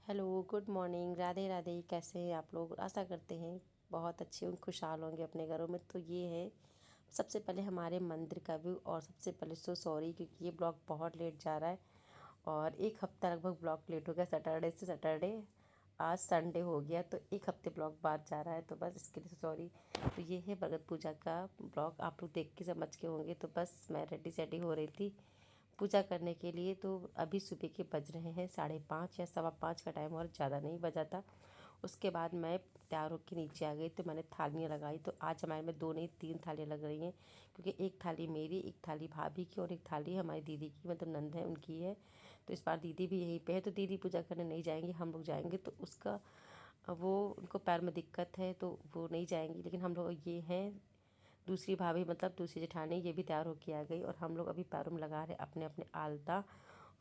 Hello, good morning, Radhe Radhe. कैसे हैं आप लोग? आशा करते हैं बहुत अच्छे और खुशहाल होंगे अपने घरों में। तो ये है सबसे पहले हमारे मंदिर का व्यू। और सबसे पहले सॉरी क्योंकि ये ब्लॉग बहुत लेट जा रहा है और एक हफ्ता लगभग ब्लॉग लेट हो गया। सैटरडे से सैटरडे, आज संडे हो गया तो एक हफ्ते ब्लॉग बाद जा रहा है, तो बस इसके लिए सॉरी। तो ये है भगत पूजा का ब्लॉग, आप लोग देख के समझ के होंगे। तो बस मैं रेडी सेडी हो रही थी पूजा करने के लिए। तो अभी सुबह के बज रहे हैं 5:30 या 5:15 का टाइम, और ज़्यादा नहीं बजा था। उसके बाद मैं तैयार होकर नीचे आ गई तो मैंने थालियाँ लगाई। तो आज हमारे में 2 नहीं 3 थालियाँ लग रही हैं, क्योंकि एक थाली मेरी, एक थाली भाभी की और एक थाली हमारी दीदी की, मतलब नंद है उनकी है। तो इस बार दीदी भी यहीं पे है, तो दीदी पूजा करने नहीं जाएंगी, हम लोग जाएंगे। तो उसका वो उनको पैर में दिक्कत है तो वो नहीं जाएंगी, लेकिन हम लोग ये हैं दूसरी भाभी, मतलब दूसरी जेठानी, ये भी तैयार होके आ गई। और हम लोग अभी पैरों में लगा रहे अपने अपने आलता।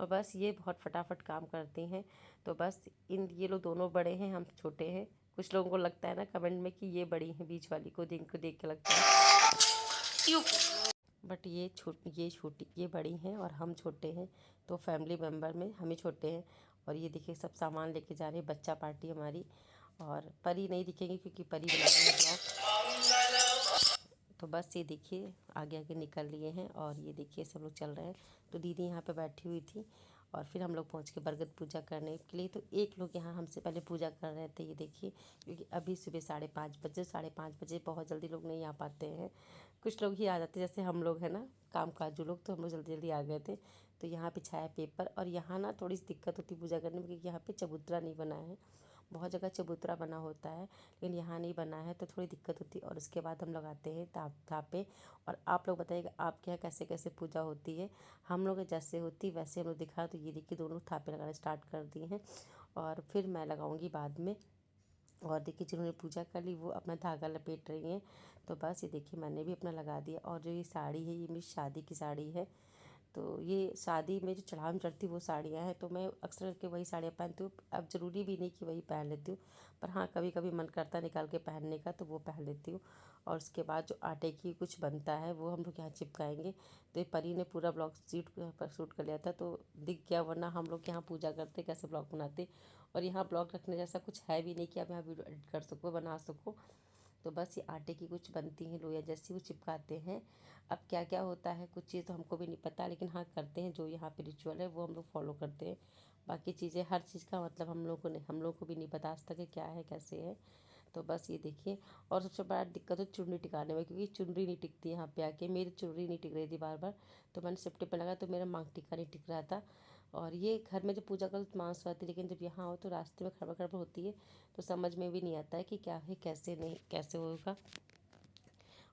और बस ये बहुत फटाफट काम करती हैं। तो बस ये लोग दोनों बड़े हैं, हम छोटे हैं। कुछ लोगों को लगता है ना कमेंट में कि ये बड़ी हैं, बीच वाली को देख के लगता है, बट ये छोटी, ये बड़ी हैं और हम छोटे हैं। तो फैमिली मेम्बर में हम ही छोटे हैं। और ये देखिए सब सामान लेके जा रहे हैं, बच्चा पार्टी हमारी। और परी नहीं दिखेंगी क्योंकि परी बना रही है ब्लॉग। तो बस ये देखिए आगे आगे निकल लिए हैं और ये देखिए सब लोग चल रहे हैं। तो दीदी यहाँ पे बैठी हुई थी और फिर हम लोग पहुँच के बरगद पूजा करने के लिए। तो एक लोग यहाँ हमसे पहले पूजा कर रहे थे, ये देखिए, क्योंकि अभी सुबह 5:30 बजे, 5:30 बजे बहुत जल्दी लोग नहीं आ पाते हैं। कुछ लोग ही आ जाते हैं, जैसे हम लोग हैं ना काम काजू लोग, तो हम लोग जल्दी जल्दी आ गए थे। तो यहाँ पे छाया पेपर, और यहाँ ना थोड़ी सी दिक्कत होती पूजा करने में, क्योंकि यहाँ पे चबूतरा नहीं बना है। बहुत जगह चबूतरा बना होता है लेकिन यहाँ नहीं बना है, तो थोड़ी दिक्कत होती है। और उसके बाद हम लगाते हैं थापे। और आप लोग बताइएगा आपके यहाँ कैसे कैसे पूजा होती है। हम लोग जैसे होती वैसे हम लोग दिखा। तो ये देखिए दोनों थापे लगाना स्टार्ट कर दिए हैं और फिर मैं लगाऊंगी बाद में। और देखिए जिन्होंने पूजा कर ली वो अपना धागा लपेट रही हैं। तो बस ये देखिए मैंने भी अपना लगा दिया। और जो ये साड़ी है ये मेरी शादी की साड़ी है। तो ये शादी में जो चढ़ावा में चढ़ती वो साड़ियाँ हैं, तो मैं अक्सर करके वही साड़ियाँ पहनती हूँ। अब ज़रूरी भी नहीं कि वही पहन लेती हूँ, पर हाँ कभी कभी मन करता है निकाल के पहनने का तो वो पहन लेती हूँ। और उसके बाद जो आटे की कुछ बनता है वो हम लोग यहाँ चिपकाएंगे। तो ये परी ने पूरा ब्लॉग शूट कर लिया था तो दिख गया, वरना हम लोग यहाँ पूजा करते कैसे ब्लॉग बनाते। और यहाँ ब्लॉग रखने जैसा कुछ है भी नहीं कि आप यहाँ वीडियो एडिट कर सको, बना सको। तो बस ये आटे की कुछ बनती हैं लोया जैसी, वो चिपकाते हैं। अब क्या क्या होता है कुछ चीज़ तो हमको भी नहीं पता, लेकिन हाँ करते हैं, जो यहाँ पे रिचुअल है वो हम लोग फॉलो करते हैं। बाकी चीज़ें हर चीज़ का मतलब हम लोग को भी नहीं पता आज तक कि क्या है कैसे है। तो बस ये देखिए। और सबसे बड़ा दिक्कत है चुनरी टिकाने में, क्योंकि चुनरी नहीं टिकती यहाँ पे आके, मेरी चुनरी नहीं टिक रही थी बार बार। तो मैंने सिफ्टी पे लगा तो मेरा मांग टिक्का नहीं टिक रहा था। और ये घर में जब पूजा करो तो मांस आती है, लेकिन जब यहाँ आओ तो रास्ते में खड़बड़ खड़बड़ होती है। तो समझ में भी नहीं आता है कि क्या है कैसे नहीं कैसे होगा।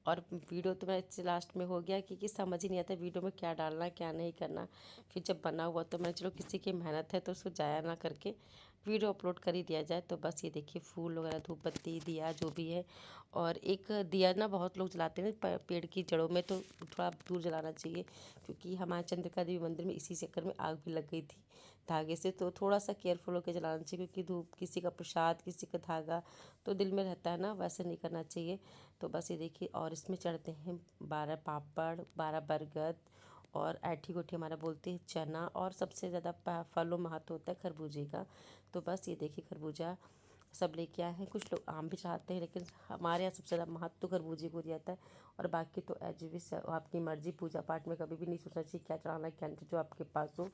और वीडियो तो मैं इससे लास्ट में हो गया क्योंकि समझ ही नहीं आता वीडियो में क्या डालना क्या नहीं करना। फिर जब बना हुआ तो मैं चलो किसी की मेहनत है तो उसको जाया ना करके वीडियो अपलोड कर ही दिया जाए। तो बस ये देखिए फूल वगैरह, धूप बत्ती, दिया जो भी है। और एक दिया ना बहुत लोग जलाते हैं पेड़ की जड़ों में, तो थोड़ा दूर जलाना चाहिए, क्योंकि हमारे चंद्रिका देवी मंदिर में इसी चक्कर में आग भी लग गई थी धागे से। तो थोड़ा सा केयरफुल होकर जलाना चाहिए, क्योंकि धूप, किसी का प्रसाद, किसी का धागा तो दिल में रहता है ना, वैसे नहीं करना चाहिए। तो बस ये देखिए। और इसमें चढ़ते हैं 12 पापड़, 12 बरगद, और ऐठी गोठी हमारा बोलते हैं चना, और सबसे ज़्यादा फलों महत्व होता है खरबूजे का। तो बस ये देखिए खरबूजा सब लेके आए हैं। कुछ लोग आम भी चढ़ाते हैं, लेकिन हमारे यहाँ सबसे ज़्यादा महत्व तो खरबूजे को दिया जाता है। और बाकी तो एज विश आपकी मर्ज़ी, पूजा पाठ में कभी भी नहीं सोचना चाहिए क्या चढ़ाना है क्या नहीं, जो आपके पास हो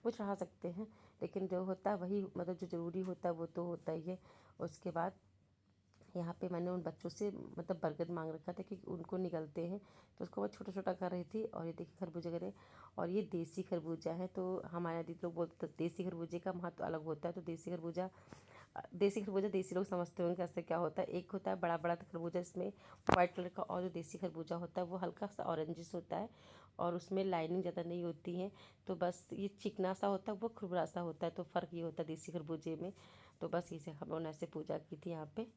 वो चढ़ा सकते हैं। लेकिन जो होता है वही, मतलब जो ज़रूरी होता है वो तो होता ही है। उसके बाद यहाँ पे मैंने उन बच्चों से मतलब बरगद मांग रखा था कि उनको निकलते हैं, तो उसको मैं छोटा छोटा कर रही थी। और ये देखिए खरबूजा करे, और ये देसी खरबूजा है। तो हमारे यहाँ दीदी लोग बोलते देसी खरबूजे का महत्व अलग होता है। तो देसी खरबूजा देसी लोग समझते होंगे कैसे क्या होता है। एक होता है बड़ा बड़ा खरबूजा इसमें वाइट कलर का, और जो देसी खरबूजा होता है वो हल्का सा ऑरेंजिस होता है और उसमें लाइनिंग ज़्यादा नहीं होती है। तो बस ये चिकना सा होता है, वो खुरबुरा सा होता है। तो फ़र्क ये होता है देसी खरबूजे में। तो बस इसे हम लोगों ने ऐसे पूजा की थी यहाँ पे।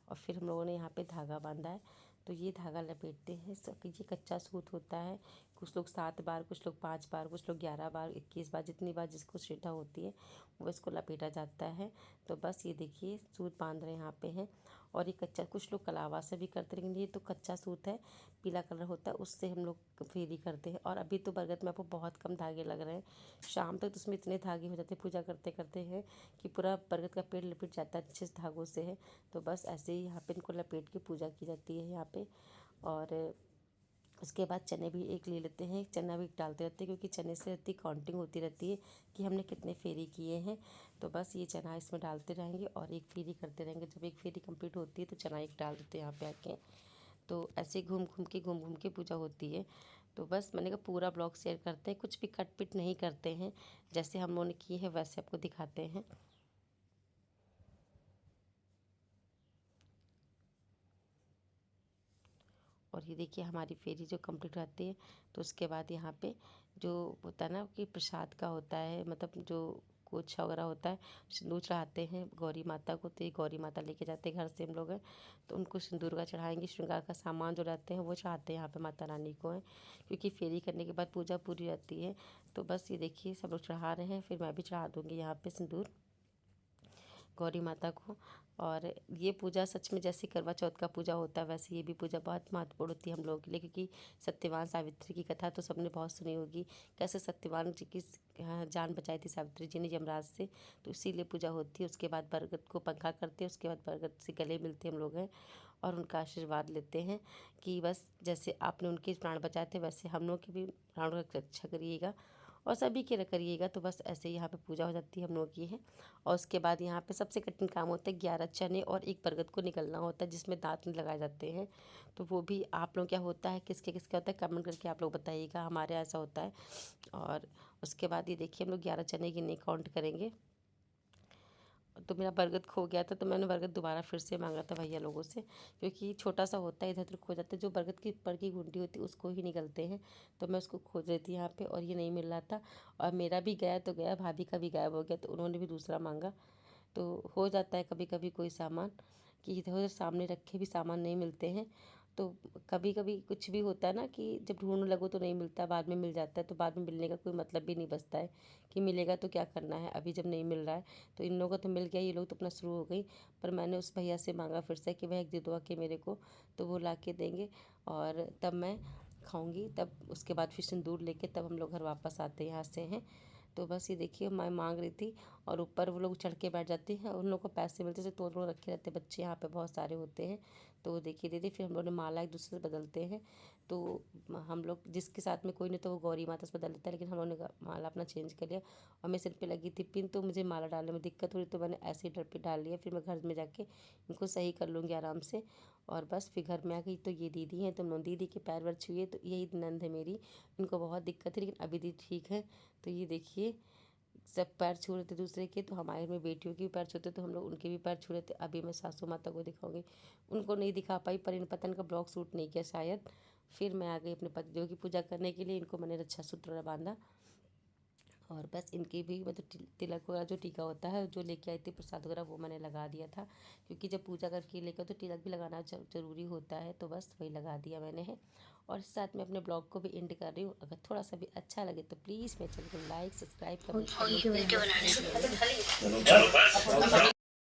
और फिर हम लोगों ने यहाँ पे धागा बांधा है। तो ये धागा लपेटते हैं, ये कच्चा सूत होता है, कुछ लोग 7 बार, कुछ लोग 5 बार, कुछ लोग 11 बार, 21 बार, जितनी बार जिसको श्रद्धा होती है वो इसको लपेटा जाता है। तो बस ये देखिए सूत बांध रहे यहाँ पे हैं। और ये कच्चा, कुछ लोग कलावा से भी करते, लेकिन ये तो कच्चा सूत है, पीला कलर होता है, उससे हम लोग फेरी करते हैं। और अभी तो बरगद में आपको बहुत कम धागे लग रहे हैं, शाम तक तो उसमें इतने धागे हो जाते हैं पूजा करते करते हैं कि पूरा बरगद का पेड़ लपेट जाता है अच्छे से धागों से है। तो बस ऐसे ही यहाँ पे इनको लपेट के पूजा की जाती है यहाँ पे। और उसके बाद चने भी एक ले लेते हैं, चना भी डालते रहते हैं, क्योंकि चने से इतनी काउंटिंग होती रहती है कि हमने कितने फेरी किए हैं। तो बस ये चना इसमें डालते रहेंगे और एक फेरी करते रहेंगे। जब एक फेरी कंप्लीट होती है तो चना एक डाल देते हैं यहाँ पे आके। तो ऐसे घूम घूम के पूजा होती है। तो बस मैंने कहा पूरा ब्लॉग शेयर करते हैं, कुछ भी कट पिट नहीं करते हैं, जैसे हम लोगों ने किए हैं वैसे आपको दिखाते हैं। और ये देखिए हमारी फेरी जो कंप्लीट रहती है, तो उसके बाद यहाँ पे जो होता है ना कि प्रसाद का होता है, मतलब जो कुछ वगैरह होता है, सिंदूर चढ़ाते हैं गौरी माता को। तो ये गौरी माता लेके जाते हैं घर से हम लोग हैं, तो उनको सिंदूर का चढ़ाएंगे। श्रृंगार का सामान जो रहते हैं वो चढ़ाते हैं यहाँ पे माता रानी को है, क्योंकि फेरी करने के बाद पूजा पूरी रहती है। तो बस ये देखिए सब लोग चढ़ा रहे हैं, फिर मैं भी चढ़ा दूँगी यहाँ पे सिंदूर गौरी माता को। और ये पूजा सच में जैसे करवा चौथ का पूजा होता है वैसे ये भी पूजा बहुत महत्वपूर्ण होती है हम लोगों के लिए, क्योंकि सत्यवान सावित्री की कथा तो सबने बहुत सुनी होगी, कैसे सत्यवान जी की जान बचाई थी सावित्री जी ने यमराज से। तो इसीलिए पूजा होती है। उसके बाद बरगद को पंखा करते हैं, उसके बाद बरगद से गले मिलते हम लोग हैं और उनका आशीर्वाद लेते हैं कि बस जैसे आपने उनके प्राण बचाए थे वैसे हम लोग के भी प्राणों की रक्षा करिएगा और सभी के करिएगा। तो बस ऐसे ही यहाँ पे पूजा हो जाती है हम लोग की है। और उसके बाद यहाँ पे सबसे कठिन काम होता है 11 चने और एक बरगद को निकलना होता है, जिसमें दांत नहीं लगाए जाते हैं। तो वो भी आप लोग क्या होता है, किसके किसके होता है, कमेंट करके आप लोग बताइएगा। हमारे यहाँ ऐसा होता है। और उसके बाद ये देखिए हम लोग 11 चने की नहीं काउंट करेंगे। तो मेरा बरगद खो गया था, तो मैंने बरगद दोबारा फिर से मांगा था भैया लोगों से, क्योंकि छोटा सा होता है, इधर उधर खो जाता है। जो बरगद की ऊपर की गुंडी होती है उसको ही निकलते हैं। तो मैं उसको खोज रही थी यहाँ पे और ये नहीं मिल रहा था। और मेरा भी गया तो गया, भाभी का भी गायब हो गया, तो उन्होंने भी दूसरा मांगा। तो हो जाता है कभी कभी कोई सामान कि इधर उधर सामने रखे भी सामान नहीं मिलते हैं। तो कभी कभी कुछ भी होता है ना कि जब ढूंढने लगो तो नहीं मिलता, बाद में मिल जाता है। तो बाद में मिलने का कोई मतलब भी नहीं बचता है कि मिलेगा तो क्या करना है, अभी जब नहीं मिल रहा है। तो इन लोगों को तो मिल गया, ये लोग तो अपना शुरू हो गई। पर मैंने उस भैया से मांगा फिर से कि भैया एक दे दो आके मेरे को, तो वो ला के देंगे और तब मैं खाऊंगी। तब उसके बाद फिर सिंदूर लेके तब हम लोग घर वापस आते हैं यहाँ से हैं। तो बस ये देखिए मैं मांग रही थी और ऊपर वो लोग चढ़ के बैठ जाते हैं और उन लोगों को पैसे मिलते हैं। तो लोग रखे रहते हैं बच्चे यहाँ पे बहुत सारे होते हैं। तो वो देखिए दीदी फिर हम लोग ने माला एक दूसरे से बदलते हैं। तो हम लोग जिसके साथ में कोई नहीं तो वो गौरी माता से बदल लेता है, लेकिन हम लोगों ने माला अपना चेंज कर लिया। और मेरे सिर पे लगी थी पिन, तो मुझे माला डालने में दिक्कत हो रही, तो मैंने ऐसे ही डर पे डाल लिया। फिर मैं घर में जाके इनको सही कर लूँगी आराम से। और बस फिर घर में आ गई तो ये दीदी हैं, तो हम लोग दीदी के पैर वैर छुए। तो यही नंद है मेरी, इनको बहुत दिक्कत थी लेकिन अभी दीदी ठीक है। तो ये देखिए सब पैर छू रहे थे दूसरे के, तो हमारे में बेटियों के भी पैर छूते तो हम लोग उनके भी पैर छू रहे थे। अभी मैं सासू माता को दिखाऊंगी, उनको नहीं दिखा पाई, पर इन पतन का ब्लॉग शूट नहीं किया शायद। फिर मैं आ गई अपने पतिदेव की पूजा करने के लिए, इनको मैंने रक्षा सूत्र बांधा। और बस इनकी भी मतलब तिलक वगैरह जो टीका होता है जो लेके आई थी प्रसाद वगैरह वो मैंने लगा दिया था, क्योंकि जब पूजा करके लेकर तो तिलक भी लगाना ज़रूरी होता है। तो बस वही लगा दिया मैंने है। और साथ में अपने ब्लॉग को भी एंड कर रही हूँ। अगर थोड़ा सा भी अच्छा लगे तो प्लीज़ मेरे चैनल को लाइक सब्सक्राइब कमेंट